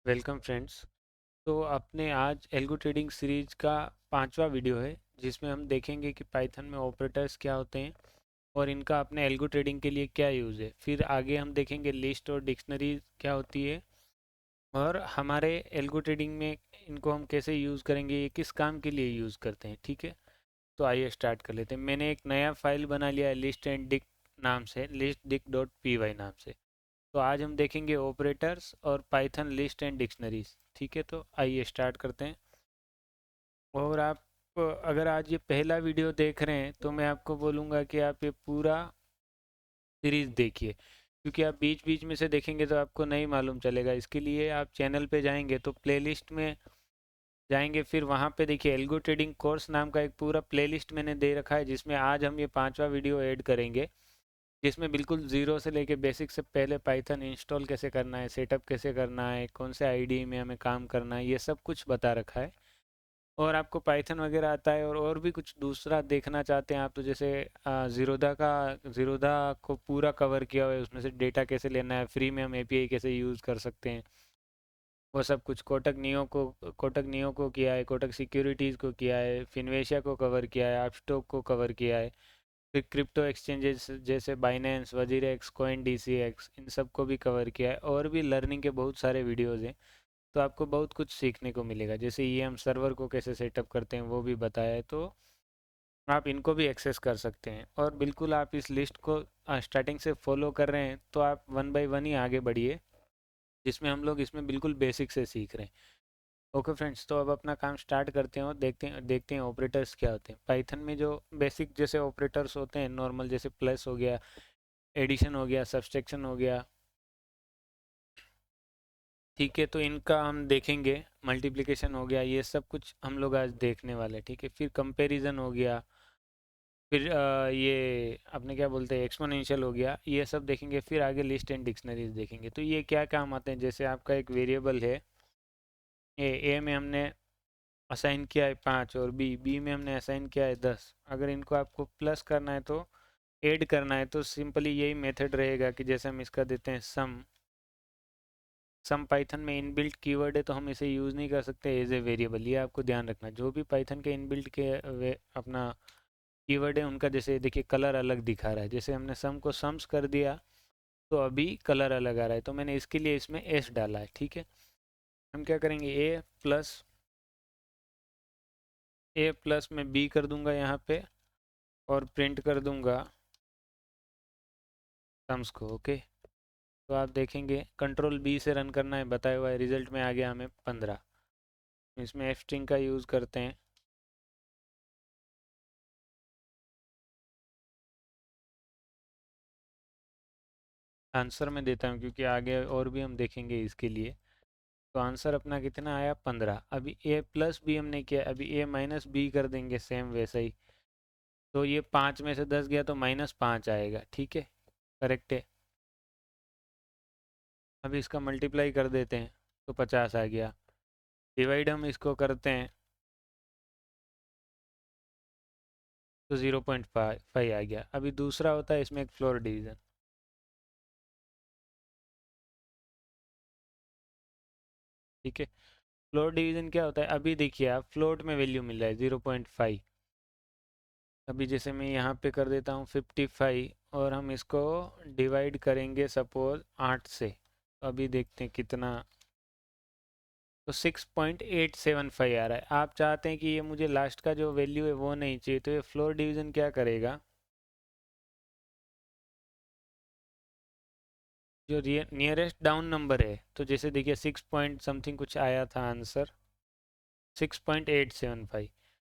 Welcome friends. तो अपने आज एल्गो ट्रेडिंग सीरीज का पांचवा वीडियो है जिसमें हम देखेंगे कि पाइथन में ऑपरेटर्स क्या होते हैं और इनका अपने एल्गो ट्रेडिंग के लिए क्या यूज़ है। फिर आगे हम देखेंगे लिस्ट और डिक्शनरी क्या होती है और हमारे एल्गो ट्रेडिंग में इनको हम कैसे यूज़ करेंगे, ये किस काम के लिए यूज़ करते हैं। ठीक है, तो आइए स्टार्ट कर लेते हैं। मैंने एक नया फाइल बना लिया है लिस्ट एंड डिक नाम से, list dict dot P Y नाम से। तो आज हम देखेंगे ऑपरेटर्स और पाइथन लिस्ट एंड डिक्शनरीज। ठीक है, तो आइए स्टार्ट करते हैं। और आप अगर आज ये पहला वीडियो देख रहे हैं तो मैं आपको बोलूँगा कि आप ये पूरा सीरीज़ देखिए, क्योंकि आप बीच बीच में से देखेंगे तो आपको नहीं मालूम चलेगा। इसके लिए आप चैनल पे जाएंगे तो प्लेलिस्ट में जाएंगे, फिर वहाँ पे देखिए एल्गो ट्रेडिंग कोर्स नाम का एक पूरा प्लेलिस्ट मैंने दे रखा है, जिसमें आज हम ये पांचवा वीडियो ऐड करेंगे, जिसमें बिल्कुल ज़ीरो से लेके बेसिक से पहले पाइथन इंस्टॉल कैसे करना है, सेटअप कैसे करना है, कौन से आईडी में हमें काम करना है, ये सब कुछ बता रखा है। और आपको पाइथन वगैरह आता है और भी कुछ दूसरा देखना चाहते हैं आप, तो जैसे ज़ीरोधा को पूरा कवर किया हुआ है, उसमें से डेटा कैसे लेना है, फ्री में हम एपीआई कैसे यूज़ कर सकते हैं, वो सब कुछ। कोटक नियो को किया है, कोटक सिक्योरिटीज़ को किया है, फिनवेशिया को कवर किया है, अपस्टॉक को कवर किया है, फिर क्रिप्टो एक्सचेंजेस जैसे बाइनेंस, वजीरेक्स, कॉइन डीसीएक्स, इन सब को भी कवर किया है। और भी लर्निंग के बहुत सारे वीडियोज़ हैं, तो आपको बहुत कुछ सीखने को मिलेगा। जैसे ये हम सर्वर को कैसे सेटअप करते हैं वो भी बताया है, तो आप इनको भी एक्सेस कर सकते हैं। और बिल्कुल आप इस लिस्ट को स्टार्टिंग से फॉलो कर रहे हैं तो आप वन बाय वन ही आगे बढ़िए, जिसमें हम लोग इसमें बिल्कुल बेसिक से सीख रहे हैं। ओके फ्रेंड्स, तो अब अपना काम स्टार्ट करते हैं और देखते हैं ऑपरेटर्स क्या होते हैं पाइथन में। जो बेसिक जैसे ऑपरेटर्स होते हैं नॉर्मल, जैसे प्लस हो गया, एडिशन हो गया, सब्सट्रैक्शन हो गया। ठीक है, तो इनका हम देखेंगे। मल्टीप्लिकेशन हो गया, ये सब कुछ हम लोग आज देखने वाले हैं। ठीक है, फिर कंपैरिजन हो गया, फिर ये अपने क्या बोलते हैं एक्सपोनेंशियल हो गया, ये सब देखेंगे। फिर आगे लिस्ट एंड डिक्शनरीज देखेंगे। तो ये क्या काम आते हैं, जैसे आपका एक वेरिएबल है ए में हमने असाइन किया है 5 और बी में हमने असाइन किया है 10। अगर इनको आपको प्लस करना है तो ऐड करना है, तो सिंपली यही मेथड रहेगा कि जैसे हम इसका देते हैं सम पाइथन में इनबिल्ट कीवर्ड है, तो हम इसे यूज़ नहीं कर सकते एज ए वेरिएबल। ये आपको ध्यान रखना। जो भी पाइथन के इनबिल्ट के अपना कीवर्ड है उनका, जैसे देखिए कलर अलग दिखा रहा है, जैसे हमने सम को सम्स कर दिया तो अभी कलर अलग आ रहा है, तो मैंने इसके लिए इसमें एस डाला है। ठीक है, हम क्या करेंगे, ए प्लस में बी कर दूंगा यहाँ पे और प्रिंट कर दूंगा सम्स को। ओके, तो आप देखेंगे कंट्रोल बी से रन करना है, बताया हुआ है। रिजल्ट में आ गया हमें 15। इसमें एफ स्ट्रिंग का यूज़ करते हैं। आंसर में देता हूँ क्योंकि आगे और भी हम देखेंगे इसके लिए। तो आंसर अपना कितना आया, 15। अभी ए प्लस बी हमने किया, अभी ए माइनस बी कर देंगे सेम वैसा ही। तो ये 5 में से 10 गया तो -5 आएगा। ठीक है, करेक्ट है। अभी इसका मल्टीप्लाई कर देते हैं तो 50 आ गया। डिवाइड हम इसको करते हैं तो 0.5 आ गया। अभी दूसरा होता है इसमें एक फ्लोर डिवीज़न। ठीक है, फ्लोर डिवीज़न क्या होता है, अभी देखिए आप फ्लोट में वैल्यू मिल रहा है 0.5। अभी जैसे मैं यहाँ पे कर देता हूँ 55 और हम इसको डिवाइड करेंगे सपोज 8 से, तो अभी देखते हैं कितना। तो 6.875 आ रहा है। आप चाहते हैं कि ये मुझे लास्ट का जो वैल्यू है वो नहीं चाहिए, तो ये फ्लोर डिवीज़न क्या करेगा, जो नियरेस्ट डाउन नंबर है, तो जैसे देखिए 6 पॉइंट समथिंग कुछ आया था आंसर, 6.875,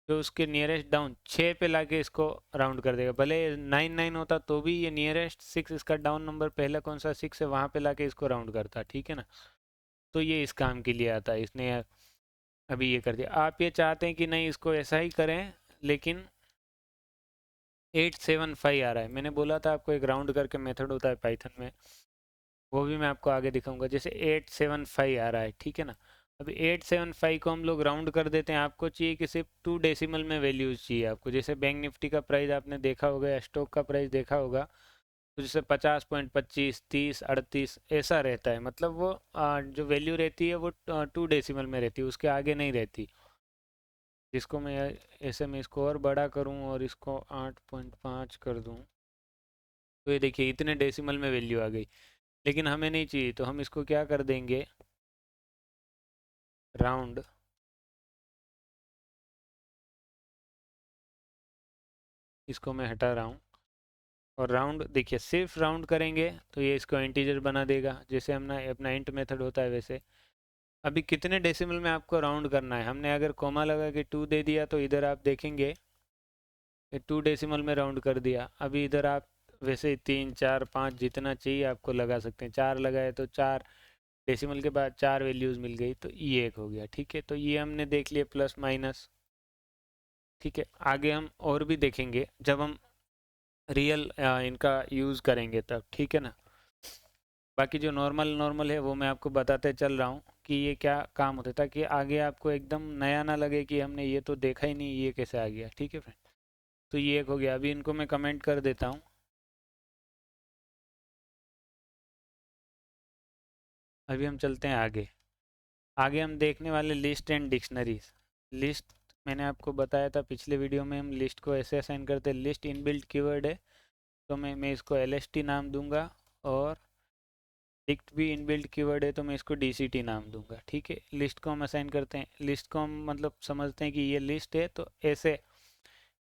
तो उसके नियरेस्ट डाउन 6 पे लाके इसको राउंड कर देगा। भले 99 होता तो भी ये नियरेस्ट 6, इसका डाउन नंबर पहला कौन सा 6 है वहाँ पे लाके इसको राउंड करता। ठीक है ना, तो ये इस काम के लिए आता है। इसने अभी ये कर दिया। आप ये चाहते हैं कि नहीं इसको ऐसा ही करें, लेकिन 875 आ रहा है। मैंने बोला था आपको एक राउंड करके मेथड होता है पाइथन में, वो भी मैं आपको आगे दिखाऊंगा। जैसे 875 आ रहा है, ठीक है ना। अभी 875 को हम लोग राउंड कर देते हैं। आपको चाहिए कि सिर्फ 2 डेसिमल में वैल्यूज चाहिए आपको। जैसे बैंक निफ्टी का प्राइस आपने देखा होगा या स्टॉक का प्राइस देखा होगा, तो जैसे 50.25, 30, 38 ऐसा रहता है, मतलब वो जो वैल्यू रहती है वो 2 डेसिमल में रहती है, उसके आगे नहीं रहती। जिसको मैं ऐसे में इसको और बड़ा करूं और इसको 8.5 कर दूं, तो ये देखिए इतने डेसिमल में वैल्यू आ गई। लेकिन हमें नहीं चाहिए, तो हम इसको क्या कर देंगे, राउंड। इसको मैं हटा रहा हूँ। और राउंड देखिए, सिर्फ राउंड करेंगे तो ये इसको इंटीजर बना देगा, जैसे हमने अपना इंट मेथड होता है वैसे। अभी कितने डेसिमल में आपको राउंड करना है, हमने अगर कोमा लगा के 2 दे दिया तो इधर आप देखेंगे कि 2 डेसिमल में राउंड कर दिया। अभी इधर आप वैसे ही 3, 4, 5 जितना चाहिए आपको लगा सकते हैं। 4 लगाए तो 4 डेसिमल के बाद 4 वैल्यूज़ मिल गई, तो ये एक हो गया। ठीक है, तो ये हमने देख लिया प्लस माइनस। ठीक है, आगे हम और भी देखेंगे जब हम रियल इनका यूज़ करेंगे तब, ठीक है ना। बाकी जो नॉर्मल नॉर्मल है वो मैं आपको बताते चल रहा हूँ कि ये क्या काम होता है, ताकि आगे आपको एकदम नया ना लगे कि हमने ये तो देखा ही नहीं, ये कैसे आ गया। ठीक है फ्रेंड, तो ये एक हो गया। अभी इनको मैं कमेंट कर देता हूँ। अभी हम चलते हैं आगे। आगे हम देखने वाले लिस्ट एंड डिक्शनरीज। लिस्ट मैंने आपको बताया था पिछले वीडियो में, हम लिस्ट को ऐसे असाइन करते हैं। लिस्ट इनबिल्ट कीवर्ड है, तो मैं इसको LST नाम दूंगा। और डिक्ट भी इनबिल्ट कीवर्ड है, तो मैं इसको DCT नाम दूंगा। ठीक है, लिस्ट को हम असाइन करते हैं। लिस्ट को हम मतलब समझते हैं कि ये लिस्ट है, तो ऐसे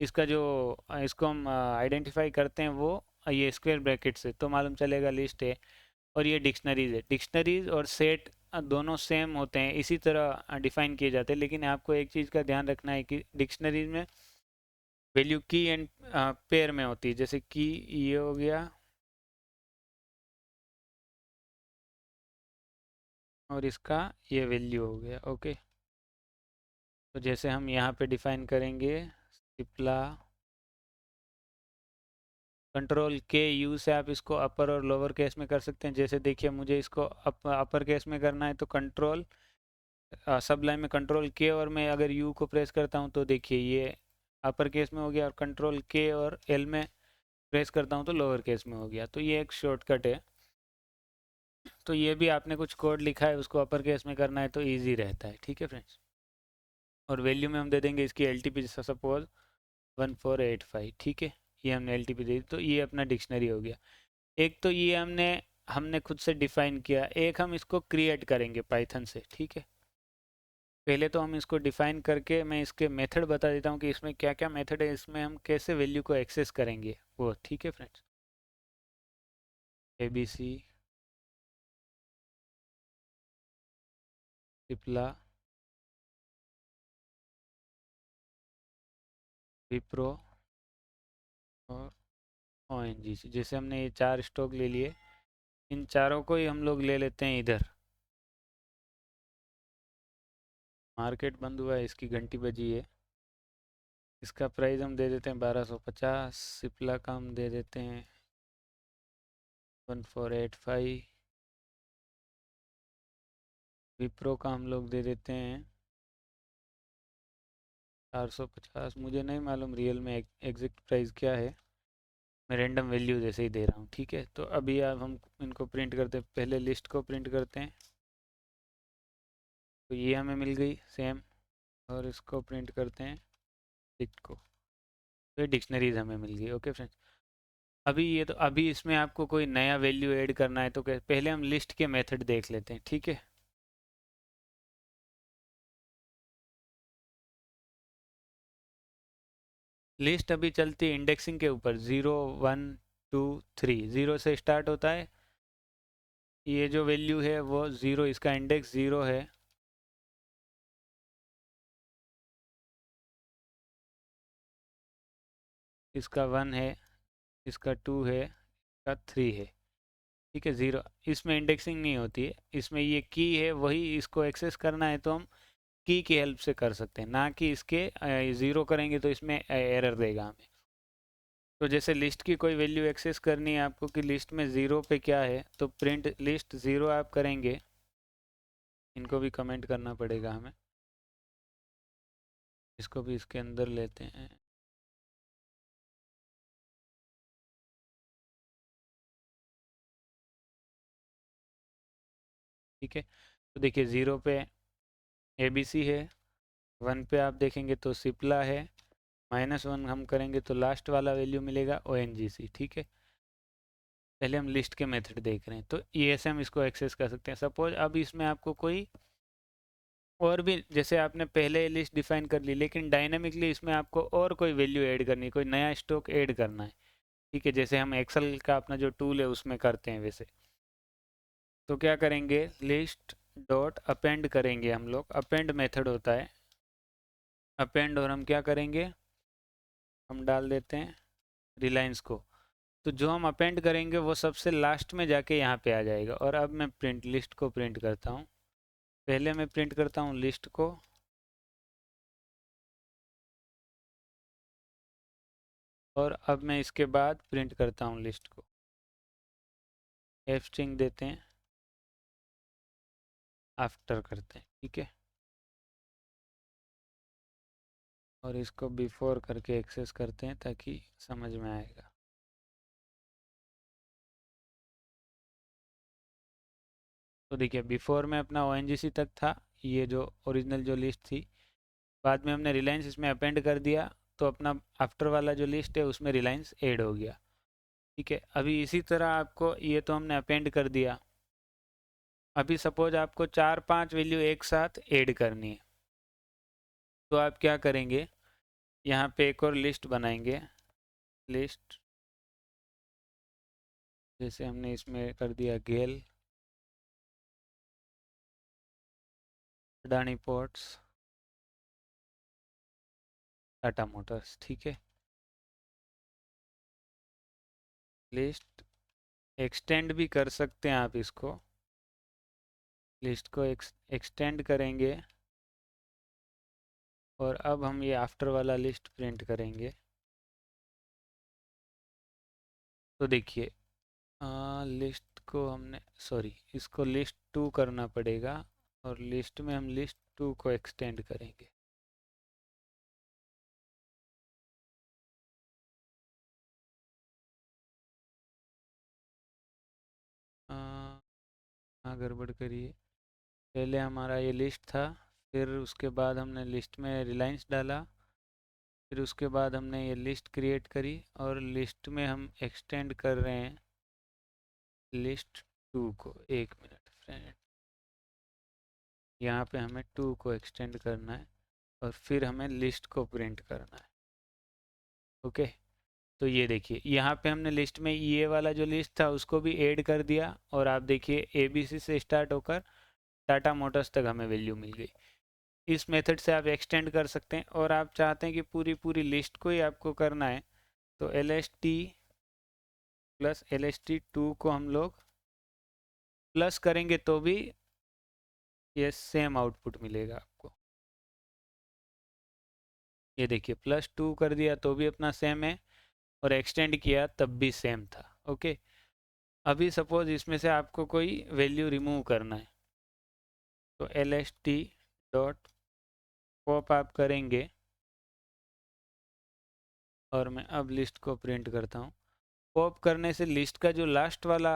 इसका जो इसको हम आइडेंटिफाई करते हैं वो ये स्क्वायर ब्रैकेट से, तो मालूम चलेगा लिस्ट है। और ये डिक्शनरीज है। डिक्शनरीज और सेट दोनों सेम होते हैं, इसी तरह डिफाइन किए जाते हैं। लेकिन आपको एक चीज़ का ध्यान रखना है कि डिक्शनरीज में वैल्यू की एंड पेयर में होती है। जैसे की ये हो गया, और इसका ये वैल्यू हो गया। ओके, तो जैसे हम यहाँ पे डिफाइन करेंगे, सिप्ला कंट्रोल के यू से आप इसको अपर और लोअर केस में कर सकते हैं। जैसे देखिए, मुझे इसको अपर केस में करना है, तो कंट्रोल सब लाइन में कंट्रोल के, और मैं अगर यू को प्रेस करता हूँ तो देखिए ये अपर केस में हो गया, और कंट्रोल के और एल में प्रेस करता हूँ तो लोअर केस में हो गया। तो ये एक शॉर्टकट है। तो ये भी आपने कुछ कोड लिखा है उसको अपर केस में करना है तो ईजी रहता है। ठीक है फ्रेंड्स, और वैल्यू में हम दे देंगे इसकी LTP, जैसा सपोज 1485। ठीक है, ये हमने LTP दे दी, तो ये अपना डिक्शनरी हो गया। एक तो ये हमने हमने खुद से डिफाइन किया, एक हम इसको क्रिएट करेंगे पाइथन से। ठीक है, पहले तो हम इसको डिफाइन करके मैं इसके मेथड बता देता हूँ कि इसमें क्या क्या मेथड है, इसमें हम कैसे वैल्यू को एक्सेस करेंगे वो। ठीक है फ्रेंड्स, ABC, पिपला, विप्रो और ONGC। जैसे हमने ये 4 स्टॉक ले लिए, इन चारों को ही हम लोग ले लेते हैं इधर। मार्केट बंद हुआ है, इसकी घंटी बजी है। इसका प्राइस हम दे देते हैं 1250। सिप्ला का हम दे देते हैं 1485। विप्रो का हम लोग दे देते हैं 450। मुझे नहीं मालूम रियल में एग्जैक्ट प्राइस क्या है, मैं रैंडम वैल्यू जैसे ही दे रहा हूँ। ठीक है, तो अभी अब हम इनको प्रिंट करते हैं। पहले लिस्ट को प्रिंट करते हैं, तो ये हमें मिल गई सेम। और इसको प्रिंट करते हैं, लिस्ट को, तो ये डिक्शनरीज हमें मिल गई। ओके फ्रेंड्स, अभी ये तो अभी इसमें आपको कोई नया वैल्यू ऐड करना है तो पहले हम लिस्ट के मेथड देख लेते हैं। ठीक है, लिस्ट अभी चलती है इंडेक्सिंग के ऊपर, 0, 1, 2, 3, 0 से स्टार्ट होता है। ये जो वैल्यू है वो 0, इसका इंडेक्स 0 है। इसका 1 है, इसका 2 है, इसका 3 है। ठीक है, 0, इसमें इंडेक्सिंग नहीं होती है। इसमें ये की है, वही इसको एक्सेस करना है तो हम की हेल्प से कर सकते हैं, ना कि इसके 0 करेंगे तो इसमें एरर देगा हमें। तो जैसे लिस्ट की कोई वैल्यू एक्सेस करनी है आपको कि लिस्ट में 0 पे क्या है, तो प्रिंट लिस्ट 0 आप करेंगे। इनको भी कमेंट करना पड़ेगा हमें, इसको भी इसके अंदर लेते हैं। ठीक है। तो देखिए 0 पे ABC है, 1 पे आप देखेंगे तो सिप्ला है, -1 हम करेंगे तो लास्ट वाला वैल्यू मिलेगा ONGC। ठीक है, पहले हम लिस्ट के मेथड देख रहे हैं, तो ये ऐसे हम इसको एक्सेस कर सकते हैं। सपोज अब इसमें आपको कोई और भी, जैसे आपने पहले लिस्ट डिफाइन कर ली, लेकिन डायनेमिकली इसमें आपको और कोई वैल्यू ऐड करनी है, कोई नया स्टॉक ऐड करना है। ठीक है, जैसे हम एक्सेल का अपना जो टूल है उसमें करते हैं वैसे। तो क्या करेंगे, लिस्ट डॉट अपेंड करेंगे हम लोग, अपेंड मेथड होता है अपेंड, और हम क्या करेंगे, हम डाल देते हैं रिलायंस को। तो जो हम अपेंड करेंगे वो सबसे लास्ट में जाके यहाँ पे आ जाएगा। और अब मैं प्रिंट लिस्ट को प्रिंट करता हूँ, पहले मैं प्रिंट करता हूँ लिस्ट को, और अब मैं इसके बाद प्रिंट करता हूँ लिस्ट को। एफ स्ट्रिंग देते हैं, आफ्टर करते हैं। ठीक है, और इसको बिफोर करके एक्सेस करते हैं ताकि समझ में आएगा। तो देखिए बिफोर में अपना ONGC तक था, ये जो ओरिजिनल जो लिस्ट थी, बाद में हमने रिलायंस इसमें अपेंड कर दिया, तो अपना आफ्टर वाला जो लिस्ट है उसमें रिलायंस ऐड हो गया। ठीक है, अभी इसी तरह आपको, ये तो हमने अपेंड कर दिया, अभी सपोज आपको 4-5 वैल्यू एक साथ ऐड करनी है, तो आप क्या करेंगे, यहाँ पे एक और लिस्ट बनाएंगे। लिस्ट, जैसे हमने इसमें कर दिया गेल, अडानी पोर्ट्स, टाटा मोटर्स। ठीक है, लिस्ट एक्सटेंड भी कर सकते हैं आप इसको, लिस्ट को एक्सटेंड करेंगे, और अब हम ये आफ्टर वाला लिस्ट प्रिंट करेंगे। तो देखिए लिस्ट को हमने, सॉरी, इसको लिस्ट 2 करना पड़ेगा, और लिस्ट में हम लिस्ट 2 को एक्सटेंड करेंगे। हाँ, गड़बड़ करिए, पहले हमारा ये लिस्ट था, फिर उसके बाद हमने लिस्ट में रिलायंस डाला, फिर उसके बाद हमने ये लिस्ट क्रिएट करी, और लिस्ट में हम एक्सटेंड कर रहे हैं लिस्ट 2 को। एक मिनट फ्रेंड, यहाँ पे हमें 2 को एक्सटेंड करना है, और फिर हमें लिस्ट को प्रिंट करना है। ओके, तो ये देखिए यहाँ पे हमने लिस्ट में ये वाला जो लिस्ट था उसको भी ऐड कर दिया, और आप देखिए ABC से स्टार्ट होकर टाटा मोटर्स तक हमें वैल्यू मिल गई। इस मेथड से आप एक्सटेंड कर सकते हैं, और आप चाहते हैं कि पूरी पूरी लिस्ट को ही आपको करना है, तो LST प्लस LST2 को हम लोग प्लस करेंगे तो भी ये सेम आउटपुट मिलेगा आपको। ये देखिए +2 कर दिया तो भी अपना सेम है, और एक्सटेंड किया तब भी सेम था। ओके, अभी सपोज इसमें से आपको कोई वैल्यू रिमूव करना है, तो LST डॉट पॉप आप करेंगे, और मैं अब लिस्ट को प्रिंट करता हूँ। पॉप करने से लिस्ट का जो लास्ट वाला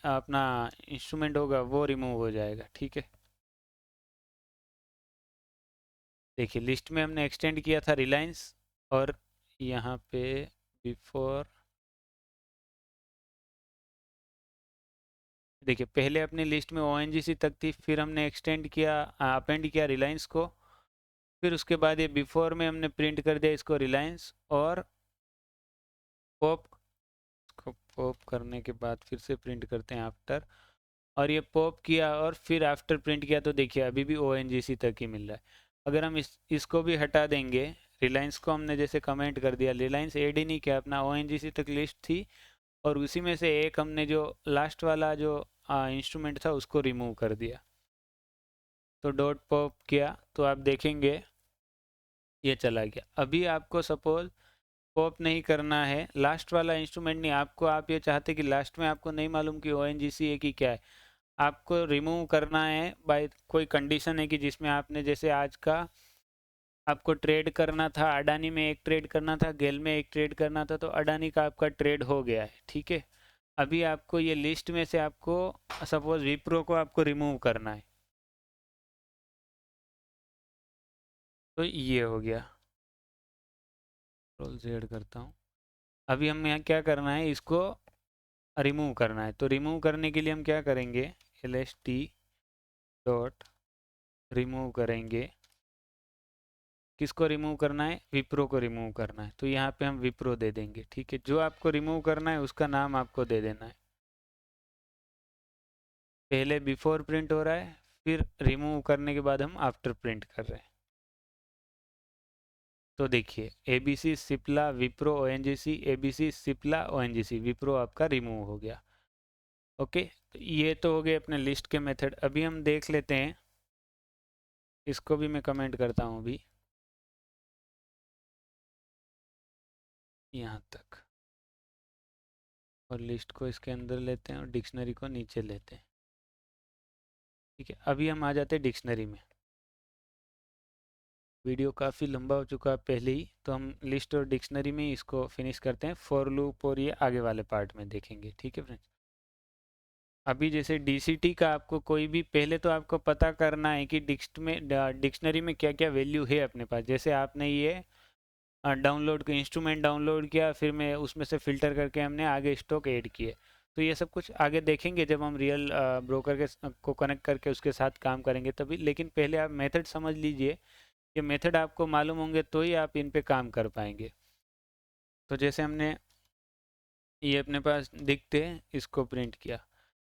अपना इंस्ट्रूमेंट होगा वो रिमूव हो जाएगा। ठीक है, देखिए लिस्ट में हमने एक्सटेंड किया था रिलायंस, और यहाँ पे बिफोर, देखिए पहले अपनी लिस्ट में ONGC तक थी, फिर हमने एक्सटेंड किया, अपेंड किया रिलायंस को, फिर उसके बाद ये बिफोर में हमने प्रिंट कर दिया इसको रिलायंस, और पॉप, को पॉप करने के बाद फिर से प्रिंट करते हैं आफ्टर, और ये पॉप किया और फिर आफ्टर प्रिंट किया, तो देखिए अभी भी ONGC तक ही मिल रहा है। अगर हम इसको भी हटा देंगे, रिलायंस को हमने जैसे कमेंट कर दिया, रिलायंस ऐड ही नहीं किया, अपना ONGC तक लिस्ट थी, और उसी में से एक हमने जो लास्ट वाला जो इंस्ट्रूमेंट था उसको रिमूव कर दिया, तो डॉट पॉप किया, तो आप देखेंगे ये चला गया। अभी आपको सपोज पॉप नहीं करना है, लास्ट वाला इंस्ट्रूमेंट नहीं, आपको, आप ये चाहते कि लास्ट में आपको नहीं मालूम कि ONGC है कि क्या है, आपको रिमूव करना है बाय कोई कंडीशन है कि जिसमें आपने, जैसे आज का आपको ट्रेड करना था, अडानी में एक ट्रेड करना था, गेल में एक ट्रेड करना था, तो अडानी का आपका ट्रेड हो गया है। ठीक है, अभी आपको ये लिस्ट में से आपको सपोज विप्रो को आपको रिमूव करना है, तो ये हो गया। कंट्रोल जेड करता हूँ। अभी हम यहाँ क्या करना है, इसको रिमूव करना है। तो रिमूव करने के लिए हम क्या करेंगे, L S T dot remove करेंगे। किसको रिमूव करना है, विप्रो को रिमूव करना है। तो यहाँ पे हम विप्रो दे देंगे, ठीक है। जो आपको रिमूव करना है उसका नाम आपको दे देना है। पहले बिफोर प्रिंट हो रहा है, फिर रिमूव करने के बाद हम आफ्टर प्रिंट कर रहे हैं। तो देखिए ABC Cipla Wipro ONGC, ABC Cipla ONGC, Wipro आपका रिमूव हो गया। ओके, तो ये तो हो गए अपने लिस्ट के मेथड। अभी हम देख लेते हैं, इसको भी मैं कमेंट करता हूँ अभी यहाँ तक, और लिस्ट को इसके अंदर लेते हैं और डिक्शनरी को नीचे लेते हैं। ठीक है, अभी हम आ जाते हैं डिक्शनरी में। वीडियो काफ़ी लंबा हो चुका है पहले ही, तो हम लिस्ट और डिक्शनरी में ही इसको फिनिश करते हैं। फॉर लूप और ये आगे वाले पार्ट में देखेंगे, ठीक है फ्रेंड्स। अभी जैसे डीसीटी का आपको कोई भी, पहले तो आपको पता करना है कि डिक्शनरी में क्या क्या वैल्यू है अपने पास। जैसे आपने ये डाउनलोड का इंस्ट्रूमेंट डाउनलोड किया, फिर मैं उसमें से फ़िल्टर करके हमने आगे स्टॉक ऐड किए। तो ये सब कुछ आगे देखेंगे जब हम रियल ब्रोकर के को कनेक्ट करके उसके साथ काम करेंगे तभी। लेकिन पहले आप मेथड समझ लीजिए, ये मेथड आपको मालूम होंगे तो ही आप इन पे काम कर पाएंगे। तो जैसे हमने ये अपने पास दिखते हैं, इसको प्रिंट किया।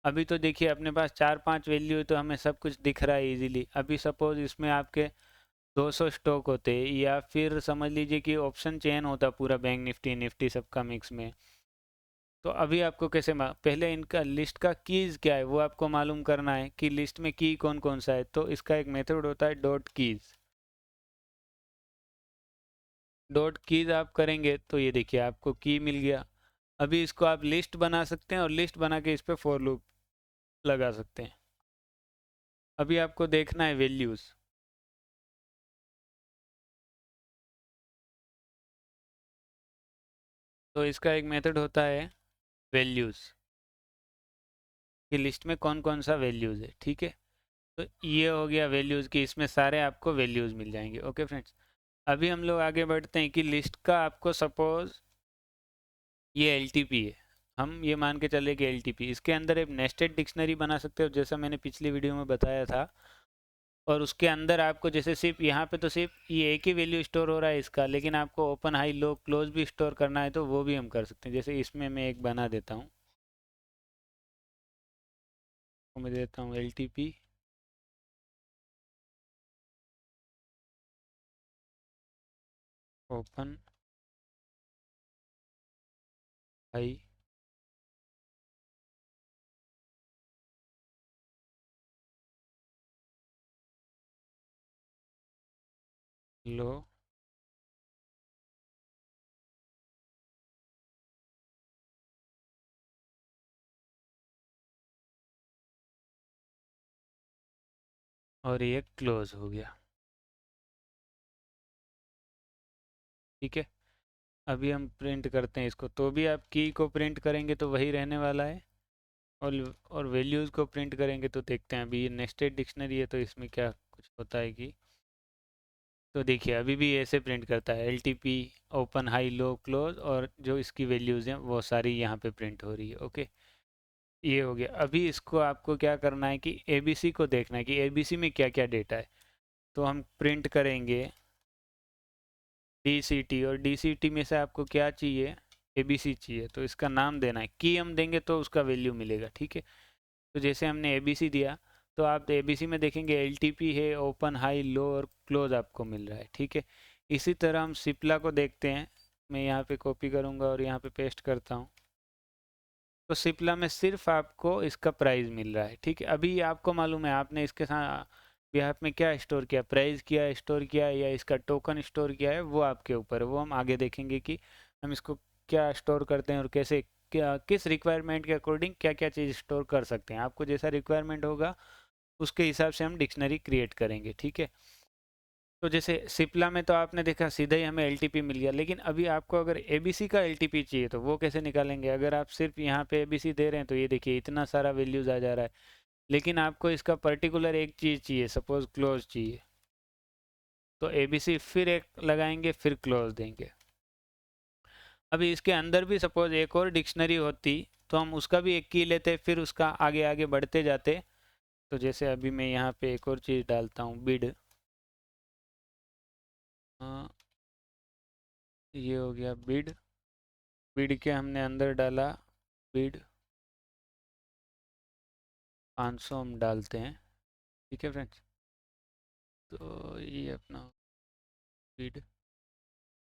अभी तो देखिए अपने पास 4-5 वैल्यू है, तो हमें सब कुछ दिख रहा है इजीली। अभी सपोज इसमें आपके 200 स्टॉक होते, या फिर समझ लीजिए कि ऑप्शन चेन होता पूरा, बैंक निफ्टी निफ्टी सबका मिक्स में। तो अभी आपको कैसे पहले इनका लिस्ट का कीज़ क्या है वो आपको मालूम करना है कि लिस्ट में की कौन कौन सा है। तो इसका एक मेथड होता है डॉट कीज़। डॉट कीज़ आप करेंगे तो ये देखिए आपको की मिल गया। अभी इसको आप लिस्ट बना सकते हैं और लिस्ट बना के इस पर फॉर लूप लगा सकते हैं। अभी आपको देखना है वैल्यूज़। तो इसका एक मेथड होता है वैल्यूज़, कि लिस्ट में कौन कौन सा वैल्यूज़ है, ठीक है। तो ये हो गया वैल्यूज़ की, इसमें सारे आपको वैल्यूज़ मिल जाएंगे। ओके फ्रेंड्स, अभी हम लोग आगे बढ़ते हैं कि लिस्ट का आपको सपोज ये एल है। हम ये मान के चले कि एल इसके अंदर एक नेस्टेड डिक्शनरी बना सकते हो, जैसा मैंने पिछली वीडियो में बताया था। और उसके अंदर आपको जैसे सिर्फ यहाँ पे तो सिर्फ ये एक ही वैल्यू स्टोर हो रहा है इसका, लेकिन आपको ओपन हाई लो क्लोज भी स्टोर करना है तो वो भी हम कर सकते हैं। जैसे इसमें मैं एक बना देता हूँ, तो मैं देता हूँ एल ओपन हाई लो और ये क्लोज हो गया, ठीक है। अभी हम प्रिंट करते हैं इसको, तो भी आप की को प्रिंट करेंगे तो वही रहने वाला है। और वैल्यूज़ को प्रिंट करेंगे तो देखते हैं। अभी ये नेस्टेड डिक्शनरी है तो इसमें क्या कुछ होता है कि, तो देखिए अभी भी ऐसे प्रिंट करता है L open high low close, और जो इसकी वैल्यूज़ हैं वो सारी यहाँ पे प्रिंट हो रही है। ओके, ये हो गया। अभी इसको आपको क्या करना है कि एबीसी को देखना है कि एबीसी में क्या क्या डेटा है। तो हम प्रिंट करेंगे डीसीटी, और डीसीटी में से आपको क्या चाहिए, एबीसी चाहिए। तो इसका नाम देना है, की हम देंगे तो उसका वैल्यू मिलेगा, ठीक है। तो जैसे हमने एबीसी दिया, तो आप एबीसी में देखेंगे एलटीपी है, ओपन हाई लो और क्लोज आपको मिल रहा है, ठीक है। इसी तरह हम सिप्ला को देखते हैं। मैं यहाँ पे कॉपी करूँगा और यहाँ पे पेस्ट करता हूँ। तो सिप्ला में सिर्फ आपको इसका प्राइस मिल रहा है, ठीक है। अभी आपको मालूम है आपने इसके साथ बिहाफ में क्या स्टोर किया, प्राइस किया स्टोर किया या इसका टोकन स्टोर किया है, वो आपके ऊपर है। वो हम आगे देखेंगे कि हम इसको क्या स्टोर करते हैं और कैसे, क्या किस रिक्वायरमेंट के अकॉर्डिंग क्या क्या चीज़ स्टोर कर सकते हैं। आपको जैसा रिक्वायरमेंट होगा उसके हिसाब से हम डिक्शनरी क्रिएट करेंगे, ठीक है। तो जैसे सिप्ला में तो आपने देखा सीधा ही हमें एलटीपी मिल गया, लेकिन अभी आपको अगर एबीसी का एलटीपी चाहिए तो वो कैसे निकालेंगे? अगर आप सिर्फ यहाँ पे एबीसी दे रहे हैं तो ये देखिए इतना सारा वैल्यूज आ जा रहा है, लेकिन आपको इसका पर्टिकुलर एक चीज़ चाहिए, सपोज क्लोज चाहिए, तो एबीसी फिर एक लगाएंगे फिर क्लोज देंगे। अभी इसके अंदर भी सपोज एक और डिक्शनरी होती तो हम उसका भी एक की लेते, फिर उसका आगे आगे बढ़ते जाते। तो जैसे अभी मैं यहाँ पे एक और चीज़ डालता हूँ, बिड, ये हो गया बिड। बिड के हमने अंदर डाला बिड 500 हम डालते हैं, ठीक है फ्रेंड्स। तो ये अपना बिड,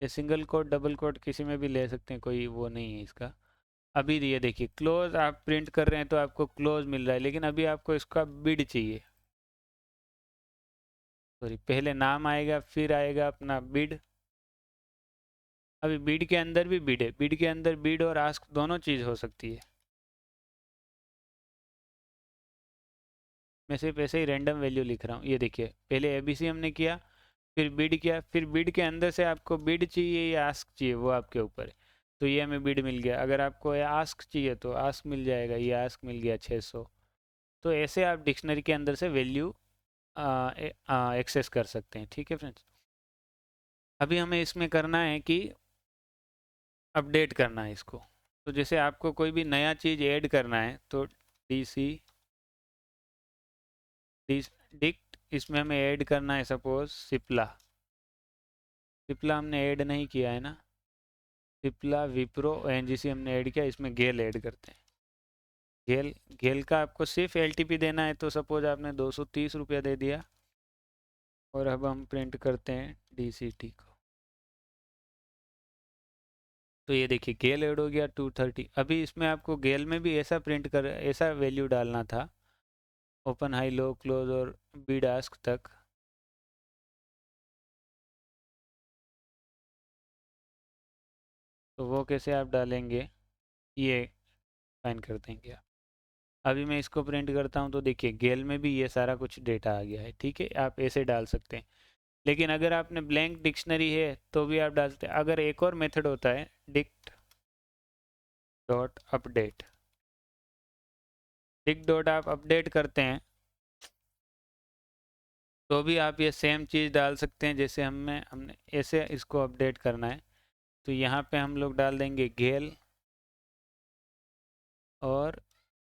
ये सिंगल कोट डबल कोट किसी में भी ले सकते हैं, कोई वो नहीं है इसका। अभी ये देखिए क्लोज आप प्रिंट कर रहे हैं तो आपको क्लोज मिल रहा है, लेकिन अभी आपको इसका बिड चाहिए। सॉरी, पहले नाम आएगा फिर आएगा अपना बिड। अभी बिड के अंदर भी बिड है, बिड के अंदर बिड और आस्क दोनों चीज़ हो सकती है। मैं सिर्फ ऐसे ही रैंडम वैल्यू लिख रहा हूँ। ये देखिए पहले एबीसी हमने किया, फिर बिड किया, फिर बिड के अंदर से आपको बिड चाहिए या आस्क चाहिए वो आपके ऊपर है। तो ये हमें बिड मिल गया, अगर आपको आस्क चाहिए तो आस्क मिल जाएगा, ये आस्क मिल गया 600। तो ऐसे आप डिक्शनरी के अंदर से वैल्यू एक्सेस कर सकते हैं, ठीक है फ्रेंड्स। अभी हमें इसमें करना है कि अपडेट करना है इसको। तो जैसे आपको कोई भी नया चीज़ ऐड करना है तो डी सी डिक्ट, इसमें हमें ऐड करना है सपोज सिप्ला। सिप्ला हमने ऐड नहीं किया है ना, सिप्ला विप्रो एनजीसी हमने ऐड किया, इसमें गेल ऐड करते हैं। गेल, गेल का आपको सिर्फ एलटीपी देना है, तो सपोज आपने 230 रुपया दे दिया, और अब हम प्रिंट करते हैं डीसीटी को। तो ये देखिए गेल ऐड हो गया 230। अभी इसमें आपको गेल में भी ऐसा प्रिंट कर ऐसा वैल्यू डालना था, ओपन हाई लो क्लोज और बीड आस्क तक। तो वो कैसे आप डालेंगे, ये फाइन कर देंगे आप। अभी मैं इसको प्रिंट करता हूँ तो देखिए गेल में भी ये सारा कुछ डेटा आ गया है, ठीक है। आप ऐसे डाल सकते हैं, लेकिन अगर आपने ब्लैंक डिक्शनरी है तो भी आप डाल सकते हैं। अगर एक और मेथड होता है dict dot update, dict dot आप अपडेट करते हैं तो भी आप ये सेम चीज़ डाल सकते हैं। जैसे हमने ऐसे इसको अपडेट करना है, तो यहाँ पे हम लोग डाल देंगे गेल, और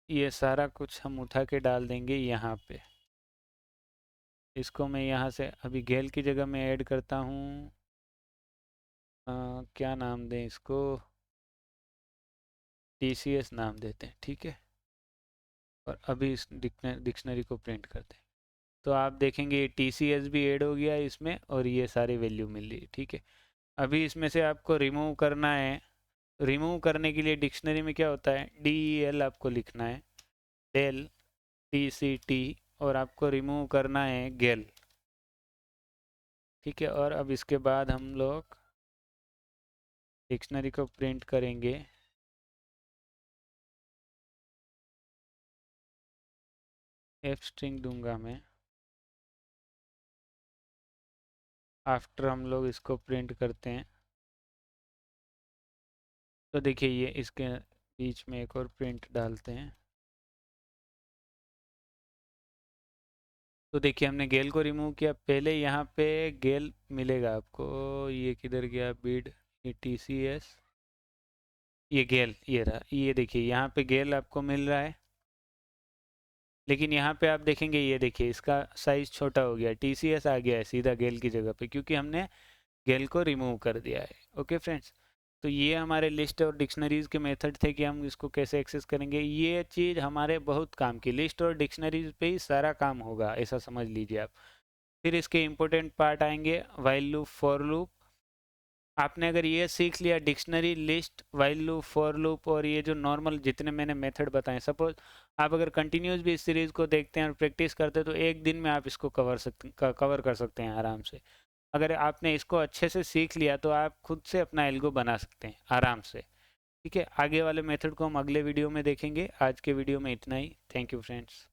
ये सारा कुछ हम उठा के डाल देंगे यहाँ पे। इसको मैं यहाँ से अभी गेल की जगह में ऐड करता हूँ, क्या नाम दें इसको, टीसीएस नाम देते हैं, ठीक है। और अभी इस डिक्शनरी को प्रिंट करते हैं तो आप देखेंगे ये टीसीएस भी ऐड हो गया है इसमें, और ये सारी वैल्यू मिल रही है, ठीक है। अभी इसमें से आपको रिमूव करना है। रिमूव करने के लिए डिक्शनरी में क्या होता है, DEL आपको लिखना है, डेल TCT, और आपको रिमूव करना है गेल, ठीक है। और अब इसके बाद हम लोग डिक्शनरी को प्रिंट करेंगे। एफ स्ट्रिंग दूंगा मैं, आफ्टर हम लोग इसको प्रिंट करते हैं। तो देखिए ये इसके बीच में एक और प्रिंट डालते हैं। तो देखिए हमने गेल को रिमूव किया, पहले यहाँ पे गेल मिलेगा आपको, ये किधर गया बिड, ये TCS, ये गेल, ये रहा, ये देखिए यहाँ पे गेल आपको मिल रहा है। लेकिन यहाँ पे आप देखेंगे, ये देखिए इसका साइज छोटा हो गया, TCS आ गया है सीधा गेल की जगह पे, क्योंकि हमने गेल को रिमूव कर दिया है। ओके फ्रेंड्स, तो ये हमारे लिस्ट और डिक्शनरीज के मेथड थे कि हम इसको कैसे एक्सेस करेंगे। ये चीज़ हमारे बहुत काम की, लिस्ट और डिक्शनरीज पे ही सारा काम होगा, ऐसा समझ लीजिए आप। फिर इसके इम्पोर्टेंट पार्ट आएंगे, वाइल लूप, फॉर लूप। आपने अगर ये सीख लिया, dictionary, list, while loop, for loop, और ये जो नॉर्मल जितने मैंने मेथड बताए, सपोज आप अगर कंटिन्यूस भी इस सीरीज़ को देखते हैं और प्रैक्टिस करते हैं तो एक दिन में आप इसको कवर कर सकते हैं आराम से। अगर आपने इसको अच्छे से सीख लिया तो आप खुद से अपना एल्गो बना सकते हैं आराम से, ठीक है। आगे वाले मेथड को हम अगले वीडियो में देखेंगे। आज के वीडियो में इतना ही। Thank you friends.